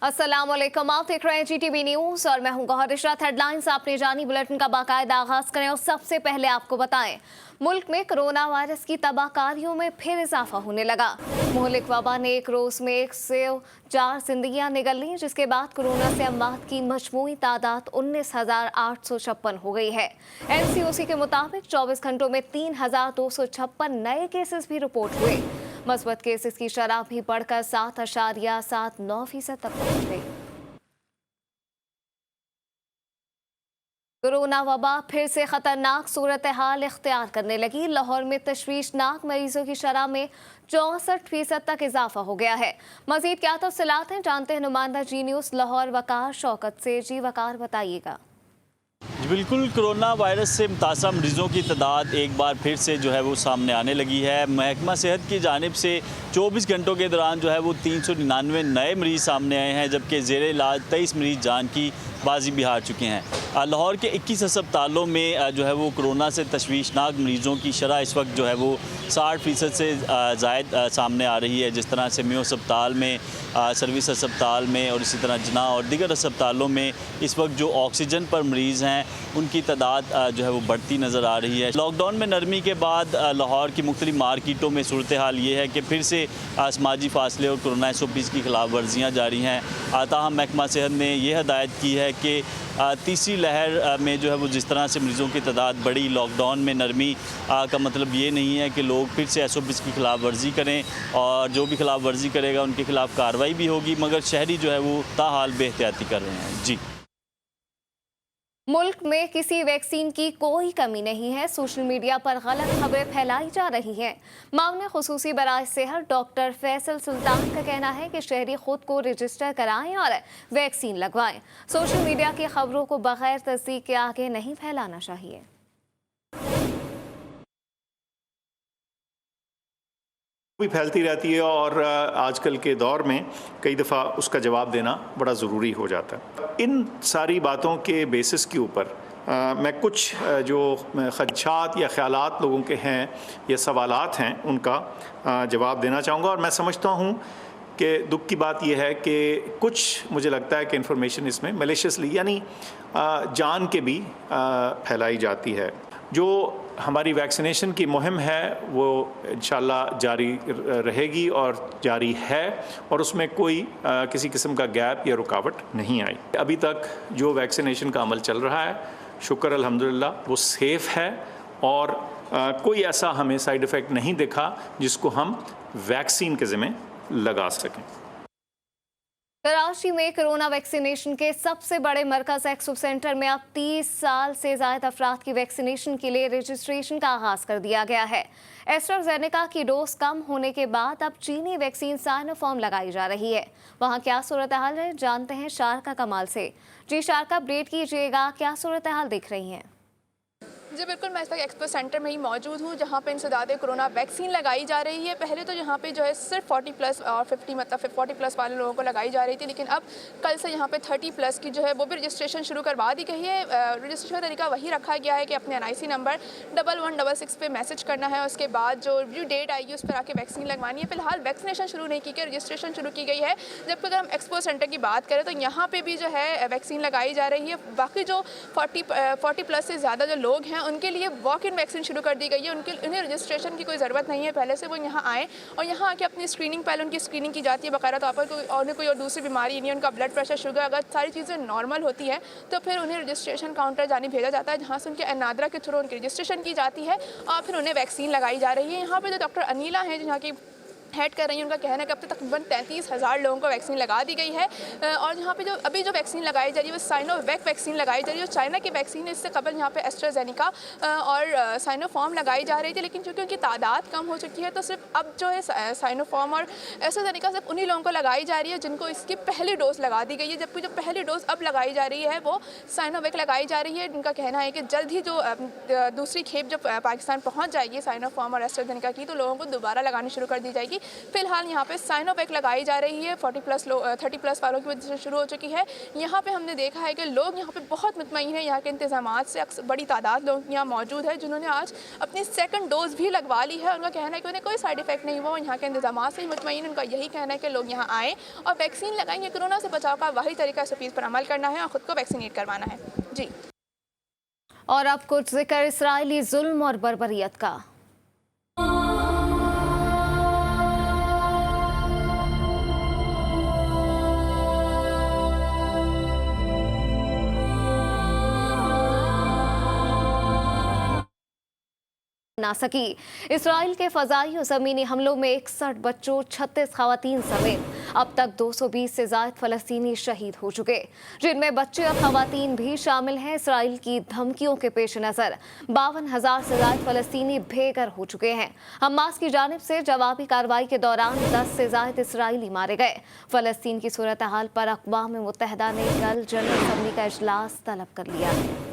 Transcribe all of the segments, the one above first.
अस्सलामुअलैकुम, आप देख रहे हैं GTV न्यूज और मैं हूं गौहर इशरत। हेडलाइंस आपने जानी, बुलेटिन का बाकायदा आगाज करें और सबसे पहले आपको बताएं, मुल्क में कोरोना वायरस की तबाहकारियों में फिर इजाफा होने लगा। मुहलिक वबा ने एक रोज में 104 जिंदगियां निगल ली, जिसके बाद कोरोना से अमवात की मजमूई तादाद 19,856 हो गई है। NCOC के मुताबिक 24 घंटों में 3,256 नए केसेस भी रिपोर्ट हुए। मस्बत केसेस की शरह भी बढ़कर 7.79% तक पहुंच गई। कोरोना वबा फिर से खतरनाक सूरत हाल इख्तियार करने लगी। लाहौर में तशवीशनाक मरीजों की शरह में 64% तक इजाफा हो गया है। मजीद क्या तफसीलात हैं, जानते हैं नुमाइंदा जी न्यूज़ लाहौर वकार शौकत से। जी वकार, बताइएगा। बिल्कुल, कोरोना वायरस से मुतासर मरीज़ों की तादाद एक बार फिर से जो है वो सामने आने लगी है। महकमा सेहत की जानिब से 24 घंटों के दौरान जो है वो 399 नए मरीज़ सामने आए हैं, जबकि ज़ेरे इलाज 23 मरीज़ जान की बाजी भी हार चुके हैं। लाहौर के 21 अस्पतालों में जो है वो कोरोना से तशवीशनाक मरीज़ों की शरह इस वक्त जो है वो 60% से ज़ायद सामने आ रही है। जिस तरह से मियो अस्पताल में, सर्विस अस्पताल में और इसी तरह जना और दीगर अस्पतालों में इस वक्त जो ऑक्सीजन पर मरीज़ हैं उनकी तादाद जो है वो बढ़ती नज़र आ रही है। लॉकडाउन में नरमी के बाद लाहौर की मुख्तलिफ मार्केटों में सूरत हाल ये है कि फिर से समाजी फासले और कोरोना SOPs की खिलाफ वर्जियाँ जारी हैं। ताहम महकमा सेहत ने यह हदायत की है कि तीसरी लहर में जो है वो जिस तरह से मरीज़ों की तादाद बढ़ी, लॉकडाउन में नरमी का मतलब ये नहीं है कि लोग फिर से SOPs की खिलाफ वर्जी करें, और जो भी खिलाफ वर्जी करेगा उनके खिलाफ कार्रवाई भी होगी, मगर शहरी जो है वो ताहाल बेहतियाती कर रहे हैं। जी, मुल्क में किसी वैक्सीन की कोई कमी नहीं है। सोशल मीडिया पर गलत खबरें फैलाई जा रही हैं। मामले खुसूसी बराए सेहत डॉक्टर फैसल सुल्तान का कहना है कि शहरी खुद को रजिस्टर कराएं और वैक्सीन लगवाएं। सोशल मीडिया की खबरों को बगैर तस्दीक के आगे नहीं फैलाना चाहिए। भी फैलती रहती है और आजकल के दौर में कई दफ़ा उसका जवाब देना बड़ा ज़रूरी हो जाता है। इन सारी बातों के बेसिस के ऊपर मैं कुछ जो खदशात या ख्यालात लोगों के हैं या सवालात हैं उनका जवाब देना चाहूँगा। और मैं समझता हूँ कि दुख की बात यह है कि कुछ मुझे लगता है कि इन्फॉर्मेशन इसमें मैलिशियसली यानी जान के भी फैलाई जाती है। जो हमारी वैक्सीनेशन की मुहिम है वो इंशाल्लाह जारी रहेगी और जारी है, और उसमें कोई किसी किस्म का गैप या रुकावट नहीं आई। अभी तक जो वैक्सीनेशन का अमल चल रहा है, शुक्र अल्हम्दुलिल्लाह वो सेफ़ है और कोई ऐसा हमें साइड इफ़ेक्ट नहीं दिखा जिसको हम वैक्सीन के ज़िम्मे लगा सकें। कराची में कोरोना वैक्सीनेशन के सबसे बड़े मरकज एक्सो सेंटर में अब 30 साल से ज्यादा अफराद की वैक्सीनेशन के लिए रजिस्ट्रेशन का आगाज कर दिया गया है। एस्ट्राजेनेका की डोज कम होने के बाद अब चीनी वैक्सीन साइनोफार्म लगाई जा रही है। वहां क्या सूरत हाल है, जानते हैं शारका कमाल से। जी शारका, अपडेट कीजिएगा, क्या सूरत हाल दिख रही है? जी बिल्कुल, मैं इस वक्त एक्सपो सेंटर में ही मौजूद हूँ, जहाँ पे इंसदाद कोरोना वैक्सीन लगाई जा रही है। पहले तो यहाँ पे जो है सिर्फ 40 प्लस और 50 मतलब 40 प्लस वाले लोगों को लगाई जा रही थी, लेकिन अब कल से यहाँ पे 30 प्लस की जो है वो भी रजिस्ट्रेशन शुरू करवा दी गई है। रजिस्ट्रेशन का तरीका वही रखा गया है कि अपने NIC नंबर 1166 पे मैसेज करना है, उसके बाद जो डेट आएगी उस पर आके वैक्सीन लगवानी है। फिलहाल वैक्सीनेशन शुरू नहीं की गई, रजिस्ट्रेशन शुरू की गई है। जबकि अगर हम एक्सपो सेंटर की बात करें तो यहाँ पर भी जो है वैक्सीन लगाई जा रही है। बाकी जो 40 प्लस से ज़्यादा जो लोग हैं उनके लिए वॉक इन वैक्सीन शुरू कर दी गई है। उन्हें रजिस्ट्रेशन की कोई ज़रूरत नहीं है, पहले से वो यहाँ आएँ और यहाँ आके अपनी स्क्रीनिंग, पहले उनकी स्क्रीनिंग की जाती है बाकायदा तौर पर। उन्हें कोई और दूसरी बीमारी नहीं है, उनका ब्लड प्रेशर, शुगर, अगर सारी चीज़ें नॉर्मल होती हैं तो फिर उन्हें रजिस्ट्रेशन काउंटर जाने भेजा जाता है, जहाँ से उनके नादरा के थ्रू उनकी रजिस्ट्रेशन की जाती है और फिर उन्हें वैक्सीन लगाई जा रही है। यहाँ पर जो डॉक्टर अनिला हैं, जहाँ की हेड कर रही है, उनका कहना है कि अब तक तकरीबन 33,000 लोगों को वैक्सीन लगा दी गई है। और यहाँ पे जो अभी जो वैक्सीन लगाई जा रही है वो साइनोवैक वैक्सीन लगाई जा रही है, जो चाइना की वैक्सीन है। इससे कबल यहाँ पे एस्ट्राजेनेका और साइनोफार्म लगाई जा रही थी, लेकिन चूँकि उनकी तादाद कम हो चुकी है तो सिर्फ अब जो है साइनोफार्म और एस्ट्राजेनेका सिर्फ उन्हीं लोगों को लगाई जा रही है जिनको इसकी पहली डोज लगा दी गई है। जबकि जो पहली डोज अब लगाई जा रही है वो साइनोवैक लगाई जा रही है। उनका कहना है कि जल्द ही जो दूसरी खेप जो पाकिस्तान पहुँच जाएगी साइनोफार्म और एस्ट्राजेनेका की, तो लोगों को दोबारा लगानी शुरू कर दी जाएगी। फिलहाल यहाँ पे साइनोवैक लगाई जा रही है, 30+ वालों की वजह से शुरू हो चुकी है। यहाँ पे हमने देखा है कि लोग यहाँ पे बहुत मुतमईन है यहाँ के इंतजामात से। अक्सर बड़ी तादाद लोग यहाँ मौजूद है जिन्होंने आज अपनी सेकंड डोज भी लगवा ली है। उनका कहना है कि उन्हें कोई साइड इफेक्ट नहीं हुआ, यहाँ के इंतजामात से ही मुतमईन। उनका यही कहना है कि लोग यहाँ आएँ और वैक्सीन लगाएंगे। कोरोना से बचाव का वाहिद तरीका इस अपील पर अमल करना है और ख़ुद को वैक्सीनेट करवाना है। जी। और अब कुछ जिक्र इस्राइली जुल्म और बर्बरियत का। ना सकी। इसराइल के फजाई और ज़मीनी हमलों में 61 बच्चों, 36 खवातीन समेत अब तक 220 से ज़ायद फ़लस्तीनी शहीद हो चुके, जिनमें बच्चे और खवातीन भी शामिल हैं। इसराइल की धमकियों के पेश नज़र 52,000 से ज़ायद फ़लस्तीनी बेघर हो चुके हैं। हमास की जानिब से जवाबी कार्रवाई के दौरान 10 से ज़ायद इसराइली मारे गए। फ़लस्तीन की सूरत हाल पर अक़वाम मुत्तहिदा ने कल जनरल असम्बली का इजलास तलब कर लिया है।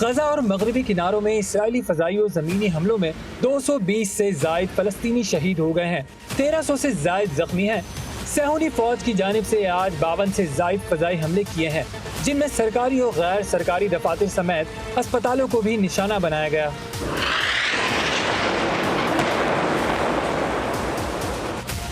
गजा और मगरबी किनारों में इसराइली फ़ज़ाई और ज़मीनी हमलों में 220 से ज़ायद फ़लस्तीनी शहीद हो गए हैं, 1300 से ज़ायद ज़ख्मी हैं। सहूनी फ़ौज की जानिब से आज 52 से ज़ायद फ़ज़ाई हमले किए हैं, जिनमें सरकारी और गैर सरकारी दफातर समेत अस्पतालों को भी निशाना बनाया गया।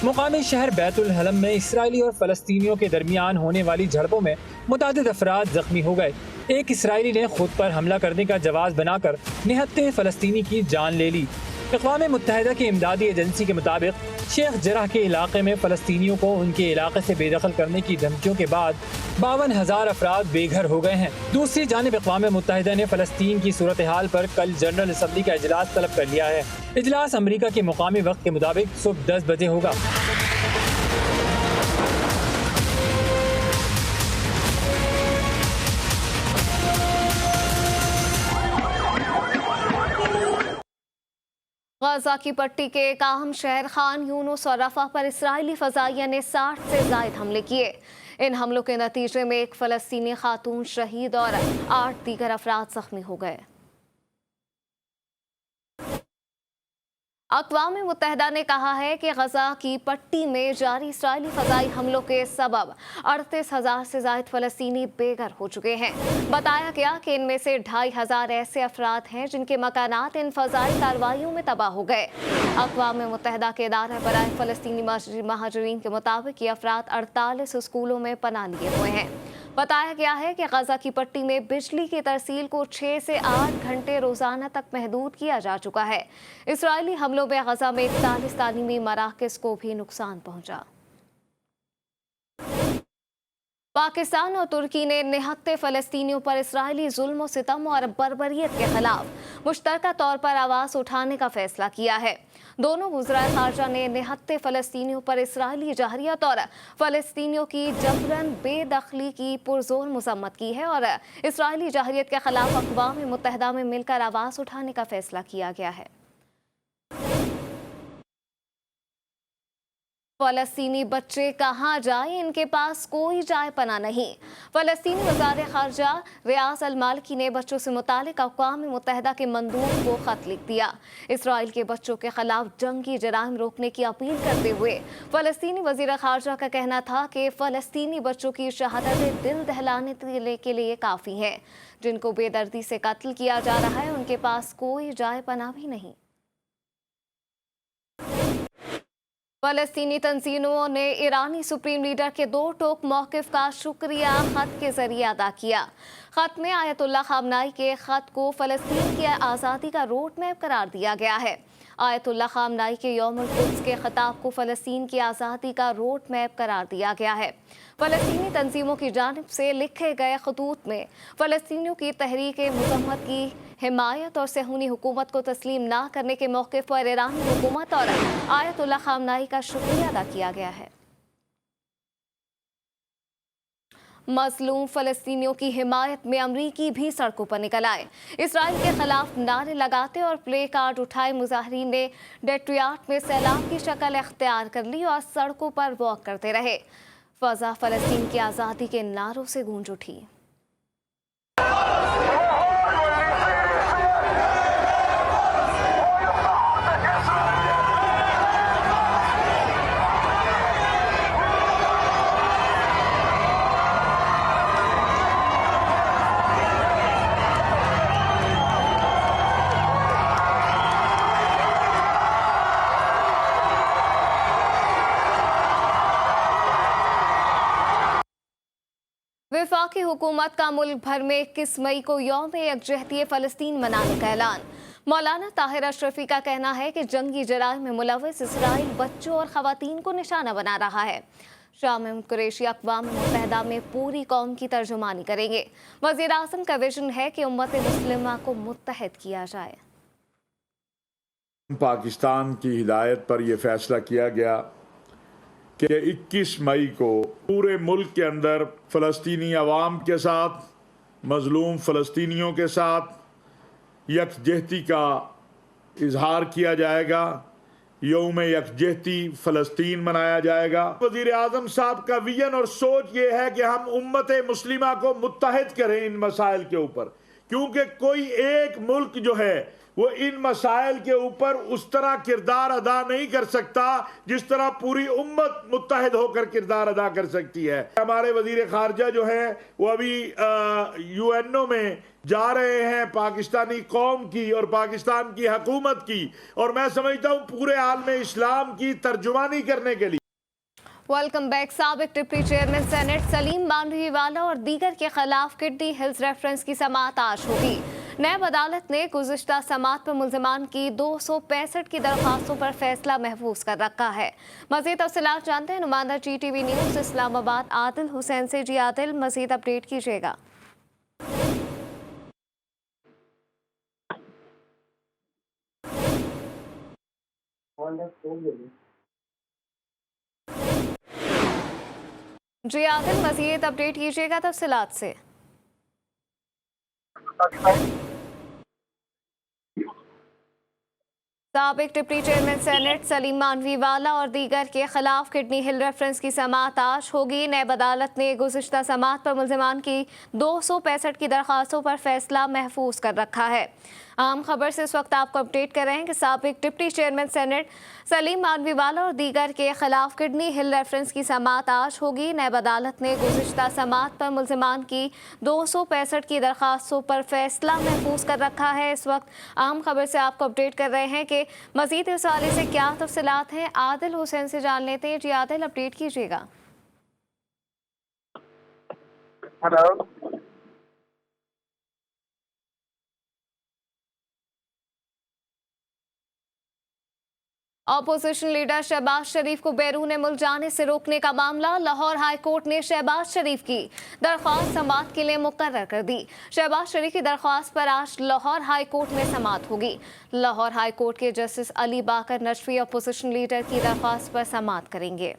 मुकामी शहर बैतुल हलम में इसराइली और फ़लस्तीनियों के दरमियान होने वाली झड़पों में मुतादिद अफराद जख्मी हो गए। एक इसराइली ने खुद पर हमला करने का जवाब बनाकर निहत्ते फ़लस्तीनी की जान ले ली। अक़वाम मुत्तहिदा की इमदादी एजेंसी के मुताबिक शेख जराह के इलाके में फ़लस्तीनियों को उनके इलाके से बेदखल करने की धमकियों के बाद 52,000 अफराद बेघर हो गए हैं। दूसरी जानिब अक़वाम मुत्तहिदा ने फ़लस्तीन की सूरत हाल पर कल जनरल असम्बली का इजलास तलब कर लिया है। इजलास अमरीका के मुकामी वक्त के मुताबिक सुबह 10 बजे होगा। गजा की पट्टी के एक अहम शहर खान यूनुस और रफा पर इसराइली फ़ज़ाइया ने 60 से ज़ायद हमले किए। इन हमलों के नतीजे में एक फ़लस्तीनी खातून शहीद और 8 दीगर अफराद ज़ख्मी हो गए। अक़वाम मुत्तहिदा ने कहा है कि गजा की पट्टी में जारी इसराइली फ़ज़ाई हमलों के सबब 38,000 से ज़ायद फ़लस्तीनी बेघर हो चुके हैं। बताया गया कि इनमें से 2,500 ऐसे अफराद हैं जिनके मकानात इन फ़ज़ाई कार्रवाइयों में तबाह हो गए। अक़वाम मुत्तहिदा के इदारा बराए फ़लस्तीनी महाजरीन के मुताबिक ये अफराद 48 स्कूलों में पनाह लिए हुए हैं। बताया गया है कि गजा की पट्टी में बिजली की तरसील को 6 से 8 घंटे रोजाना तक महदूद किया जा चुका है। इसराइली हमलों में गजा में 41 तालीमी मराकज़ को भी नुकसान पहुंचा। पाकिस्तान और तुर्की ने निहत्ते फ़लस्तीनियों पर इसराइली जुल्म, सितम और बर्बरियत के खिलाफ मुश्तरका तौर पर आवाज़ उठाने का फैसला किया है। दोनों वज़राए ख़ारजा ने निहत्ते फ़लस्तीनियों पर इसराइली जहरियत और फ़लस्तीनियों की जबरन बेदखली की पुरज़ोर मज़म्मत की है और इसराइली जहरियत के खिलाफ अक़वाम मुत्तहिदा में मिलकर आवाज़ उठाने का फैसला किया गया है। फ़लस्तीनी बच्चे कहाँ जाए, इनके पास कोई जाए पना नहीं। फ़लस्तीनी वज़ार ख़ारजा रियाज़ अल-मालिकी ने बच्चों से मुतालिक अक़वाम मुत्तहिदा के मंदूब को ख़त लिख दिया। इसराइल के बच्चों के खिलाफ जंगी जराइम रोकने की अपील करते हुए फ़लस्तीनी वज़ीर ख़ारजा का कहना था कि फ़लस्तीनी बच्चों की शहादतें दिल दहलाने के लिए काफ़ी हैं। जिनको बेदर्दी से कत्ल किया जा रहा है उनके पास कोई जाए पना भी नहीं। फ़लस्तीनी तंजीमों ने ईरानी सुप्रीम लीडर के 2 टोक मौक़िफ़ का शुक्रिया ख़त के ज़रिए अदा किया। ख़त में आयतुल्लाह ख़ामनाई के ख़त को फ़लस्तीन की आज़ादी का रोड मैप करार दिया गया है। आयतुल्लाह ख़ामनाई के यौमुल क़ुद्स के ख़िताब को फ़लस्तीन की आज़ादी का रोड मैप करार दिया गया है। फ़लस्तीनी तंजीमों की जानिब से लिखे गए ख़तूत में फ़लस्तीनियों की तहरीक मुज़म्मत की हिमायत और सहूनी हुकूमत को तस्लीम ना करने के मौक़िफ़ पर ईरानी हुकूमत और आयतुल्लाह ख़ामनाई का शुक्रिया अदा किया गया है। मजलूम फलस्तीनियों की हिमायत में अमरीकी भी सड़कों पर निकल आए। इसराइल के खिलाफ नारे लगाते और प्ले कार्ड उठाए मुजाहिरीन ने डेट्रियाट में सैलाब की शक्ल अख्तियार कर ली और सड़कों पर वॉक करते रहे। फजा फलस्तीन की आज़ादी के नारों से गूंज उठी। वफाकी हुकूमत का मुल्क भर में 21 मई को यौम यकजहती फ़लस्तीन मनाने का ऐलान। मौलाना ताहिर अशरफी का कहना है कि जंगी जराइम में मुलव्वस इसराइल बच्चों और ख़वातीन को निशाना बना रहा है। शाह महमूद कुरैशी अक़वाम मुत्तहिदा में पूरी कौम की तर्जुमानी करेंगे। वज़ीर आज़म का विजन है कि उम्मत मुस्लिमा को मुत्तहिद किया जाए। पाकिस्तान की हिदायत पर यह फैसला किया गया कि 21 मई को पूरे मुल्क के अंदर फ़लस्तीनी अवाम के साथ, मज़लूम फ़लस्तीनियों के साथ यकजहती का इजहार किया जाएगा। यौम यकजहती फ़लस्तीन मनाया जाएगा। वज़ीर आज़म साहब का विजन और सोच ये है कि हम उम्मत मुस्लिमा को मुत्तहिद करें इन मसाइल के ऊपर, क्योंकि कोई एक मुल्क जो है वो इन मसाइल के ऊपर उस तरह किरदार अदा नहीं कर सकता जिस तरह पूरी उम्मत मुत्तहिद होकर किरदार अदा कर सकती है। हमारे वजीर खारजा जो हैं वो अभी यूएनओ में जा रहे हैं पाकिस्तानी कौम की और पाकिस्तान की हुकूमत की, और मैं समझता हूँ पूरे आलम इस्लाम की तर्जुमानी करने के लिए। Welcome back. साबिक deputy chairman senate Saleem Mandviwalla और दीगर के खिलाफ किडनी हिल्स रेफरेंस की समाअत आज होगी। नैब अदालत ने गुज़िश्ता समाअत पर मुल्ज़िमान की 265 की दरख्वास्तों पर फैसला महफूज कर रखा है। मज़ीद तफसीलात जानते हैं नुमाइंदा GTV न्यूज़ इस्लामाबाद आदिल हुसैन से। जी आदिल, मज़ीद अपडेट कीजिएगा। जी आदिल, मज़ीद अपडेट कीजिएगा तफसीलात से। साबिक deputy chairman senate Saleem Mandviwalla और दीगर के खिलाफ किडनी हिल रेफरेंस की समाअत आज होगी। नैब अदालत ने गुज़िश्ता समाअत पर मुल्ज़िमान की 265 की दरख्वास्तों पर फैसला महफूज कर रखा है। आम खबर से इस वक्त आपको अपडेट कर रहे हैं कि साबिक deputy chairman senate Saleem Mandviwalla और दीगर के खिलाफ किडनी हिल रेफरेंस की समाअत आज होगी। नैब अदालत ने गुज़िश्ता समाअत पर मुल्ज़िमान की 265 की दरख्वास्तों पर फैसला महफूज कर रखा है। इस वक्त आम खबर से आपको अपडेट कर रहे हैं कि मज़ीद इस हवाले से क्या तफसीलात हैं, आदिल हुसैन से जान लेते हैं। जी आदिल, अपडेट कीजिएगा। हेलो, ऑपोजिशन लीडर शहबाज शरीफ को बैरून मुल्क जाने से रोकने का मामला। लाहौर हाई कोर्ट ने शहबाज शरीफ की दरख्वास्त समाअत के लिए मुकर्रर कर दी। शहबाज शरीफ की दरख्वास्त पर आज लाहौर हाई कोर्ट में समाअत होगी। लाहौर हाई कोर्ट के जस्टिस अली बाकर नजफी ऑपोजिशन लीडर की दरख्वास्त पर समाअत करेंगे।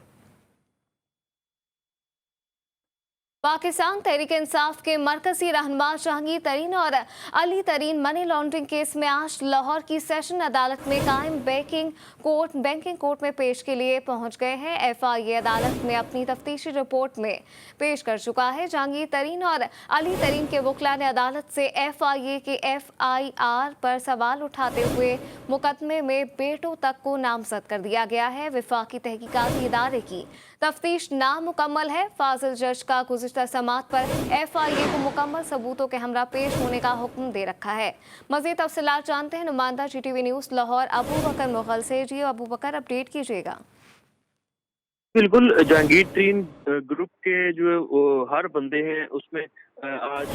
पाकिस्तान तहरीक इंसाफ के मरकजी रहनुमा जहांगीर तरीन और अली तरीन मनी लॉन्ड्रिंग केस में आज लाहौर की सेशन अदालत में कायम बैंकिंग कोर्ट में पेश के लिए पहुंच गए हैं। FIA अदालत में अपनी तफ्तीशी रिपोर्ट में पेश कर चुका है। जहांगीर तरीन और अली तरीन के वकला ने अदालत से FIA के FIR पर सवाल उठाते हुए मुकदमे में बेटों तक को नामजद कर दिया गया है। वफाकी तहकीकाती इदारे की तफ्तीश नामुकम्मल है। फाजिल जज का गुज़िश्ता समाअत पर FIA को मुकम्मल सबूतों के हमरा पेश होने का हुक्म दे रखा है। मज़ीद तफसीलात जानते हैं नुमाइंदा GTV न्यूज़ लाहौर अबू बकर मुगल से। जी अबू बकर, अपडेट कीजिएगा। बिल्कुल, जहांगीर तरीन ग्रुप के जो हर बंदे हैं उसमें आज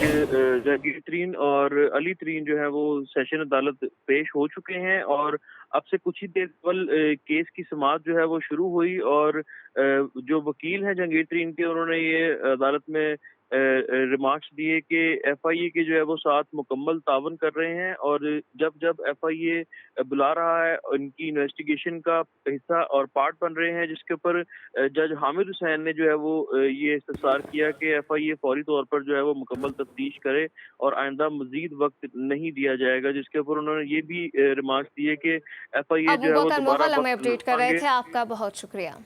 जहांगीर तरीन और अली तरीन जो है वो सेशन अदालत पेश हो चुके हैं और अब से कुछ ही देर कबल केस की समाअत जो है वो शुरू हुई और जो वकील हैं जहांगीर तरीन के, उन्होंने ये अदालत में रिमार्क्स दिए कि FIA के जो है वो साथ मुकम्मल तावन कर रहे हैं और जब जब FIA बुला रहा है इनकी इन्वेस्टिगेशन का हिस्सा और पार्ट बन रहे हैं, जिसके ऊपर जज हामिद हुसैन ने जो है वो ये इस्तफसार किया कि FIA फौरी तौर पर जो है वो मुकम्मल तफ्तीश करे और आइंदा मजीद वक्त नहीं दिया जाएगा, जिसके ऊपर उन्होंने ये भी रिमार्क्स दिए कि FIA जो है वो दोबारा हमें अपडेट कर रहे थे, आपका बहुत शुक्रिया।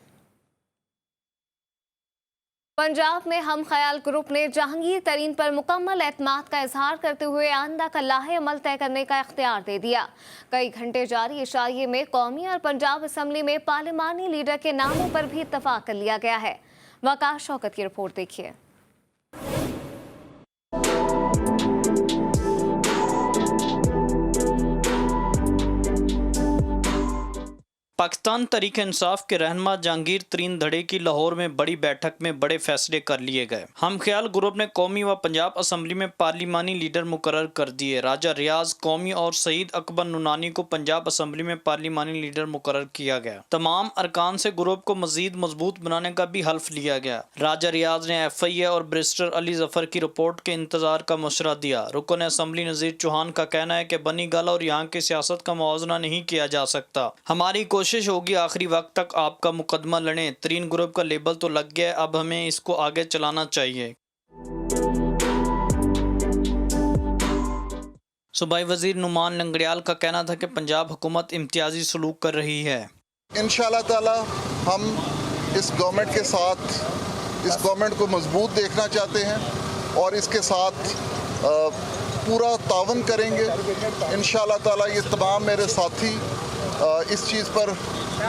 पंजाब में हम ख्याल ग्रुप ने जहांगीर तरीन पर मुकम्मल एतमाद का इजहार करते हुए आइंदा का लाहे अमल तय करने का इख्तियार दे दिया। कई घंटे जारी इशारे में कौमी और पंजाब असम्बली में पार्लिमानी लीडर के नामों पर भी इत्तफाक कर लिया गया है। वकास शौकत की रिपोर्ट देखिए। पाकिस्तान तहरीक इंसाफ के रहनुमा जहांगीर तरीन धड़े की लाहौर में बड़ी बैठक में बड़े फैसले कर लिए गए। हम ख्याल ग्रुप ने कौमी व पंजाब असम्बली में पार्लिमानी लीडर मुकर्रर कर दिए। राजा रियाज कौमी और सईद अकबर नुनानी को पंजाब असम्बली में पार्लिमानी लीडर मुकर्रर किया गया। तमाम अरकान से ग्रुप को मजीद मजबूत बनाने का भी हल्फ लिया गया। राजा रियाज ने FIA और बैरिस्टर अली जफर की रिपोर्ट के इंतजार का मशवरा दिया। रुकन असम्बली नज़ीर चौहान का कहना है कि बनी गल और यहाँ की सियासत का मुआवजा नहीं किया जा सकता। हमारी कोशिश होगी आखिरी वक्त तक आपका मुकदमा लड़ें। तरीन ग्रुप का लेबल तो लग गया, अब हमें इसको आगे चलाना चाहिए। सूबाई वजीर नुमान लंगड़ियाल का कहना था कि पंजाब हुकूमत इम्तियाजी सलूक कर रही है। इंशाअल्लाह ताला हम इस गवर्नमेंट के साथ इस गवर्नमेंट को मजबूत देखना चाहते हैं और इसके साथ पूरा तावन करेंगे। इंशाअल्लाह ताला ये तमाम मेरे साथी इस चीज़ पर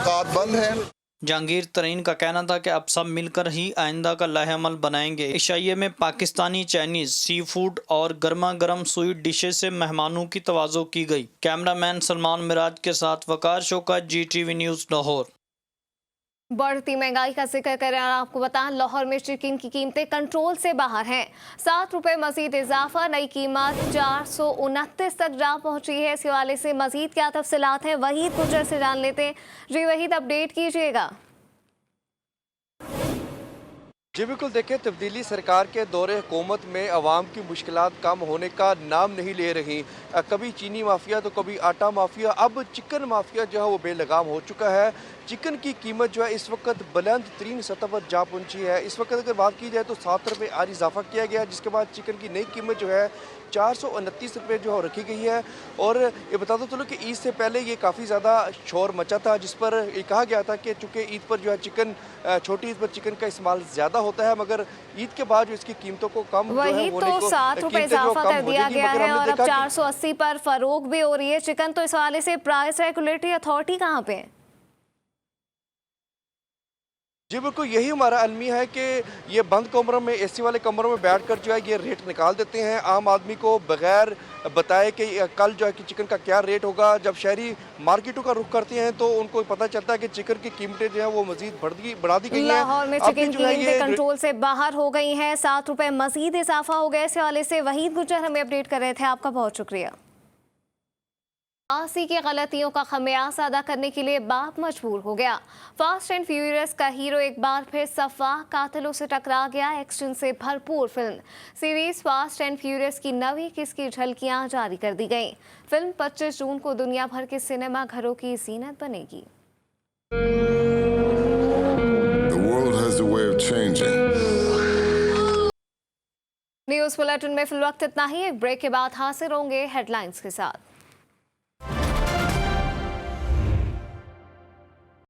कारबंद हैं। जहांगीर तरीन का कहना था कि अब सब मिलकर ही आइंदा का लाहेअमल बनाएंगे। इशाइये में पाकिस्तानी, चाइनीज, सी फूड और गर्मा गर्म स्वीट डिशेज से मेहमानों की तवाज़ो की गई। कैमरामैन सलमान मिराज के साथ वकार शौकत, GTV न्यूज़ लाहौर। बढ़ती महंगाई का जिक्र करें और आपको बताएं, लाहौर में चिकन की कीमतें कंट्रोल से बाहर हैं। 7 रुपये मजीद इजाफा, नई कीमत 429 तक जा पहुंची है। इस हवाले से मजीद क्या तफसीलात हैं, वहीद गुजर से जान लेते हैं। जी वहीद, अपडेट कीजिएगा। जी बिल्कुल, देखिए तब्दीली सरकार के दौरे हुकूमत में आवाम की मुश्किलात कम होने का नाम नहीं ले रही। कभी चीनी माफिया तो कभी आटा माफिया, अब चिकन माफिया जो है वो बेलगाम हो चुका है। चिकन की कीमत जो है इस वक्त बुलंद तरीन सतह पर जा पहुंची है। इस वक्त अगर बात की जाए तो 7 रुपये आज इजाफा किया गया, जिसके बाद चिकन की नई कीमत जो है 429 रुपये जो है रखी गई है। और ये बता दो चलो कि ईद से पहले ये काफ़ी ज़्यादा शोर मचा था, जिस पर ये कहा गया था कि चूँकि ईद पर जो है चिकन, छोटी ईद पर चिकन का इस्तेमाल ज़्यादा होता है, मगर ईद के बाद जो इसकी कीमतों को कम वही तो 7 रुपये इजाफा कर दिया गया है और अब 480 पर फरोख भी हो रही है चिकन। तो इस हवाले से प्राइस रेगुलेटरी अथॉरिटी कहाँ पे है? जी बिल्कुल, यही हमारा अलमी है कि ये बंद कमरों में, AC वाले कमरों में बैठकर जो है ये रेट निकाल देते हैं आम आदमी को बगैर बताए कि कल जो है कि चिकन का क्या रेट होगा। जब शहरी मार्केटों का रुख करते हैं तो उनको पता चलता है कि चिकन की कीमतें जो है वो मजीद बढ़ा दी गई हैं। लाहौर में चिकन की कीमतें कंट्रोल से बाहर हो गई हैं। 7 रुपये मजीद इजाफा हो गया। इस हवाले से वहीद गुजर हमें अपडेट कर रहे थे, आपका बहुत शुक्रिया। आसी की गलतियों का खमियाजा अदा करने के लिए बाप मजबूर हो गया। फास्ट एंड फ्यूरियस का हीरो एक बार फिर सफाह कातिलों से टकरा गया। एक्शन से भरपूर film series fast and furious की नवी किस्त की झलकियां जारी कर दी गईं। फिल्म 25 जून को दुनिया भर के सिनेमा घरों की जीनत बनेगी। न्यूज़ बुलेटिन में फिलवक्त इतना ही। एक ब्रेक के बाद हाजिर होंगे हेडलाइंस के साथ।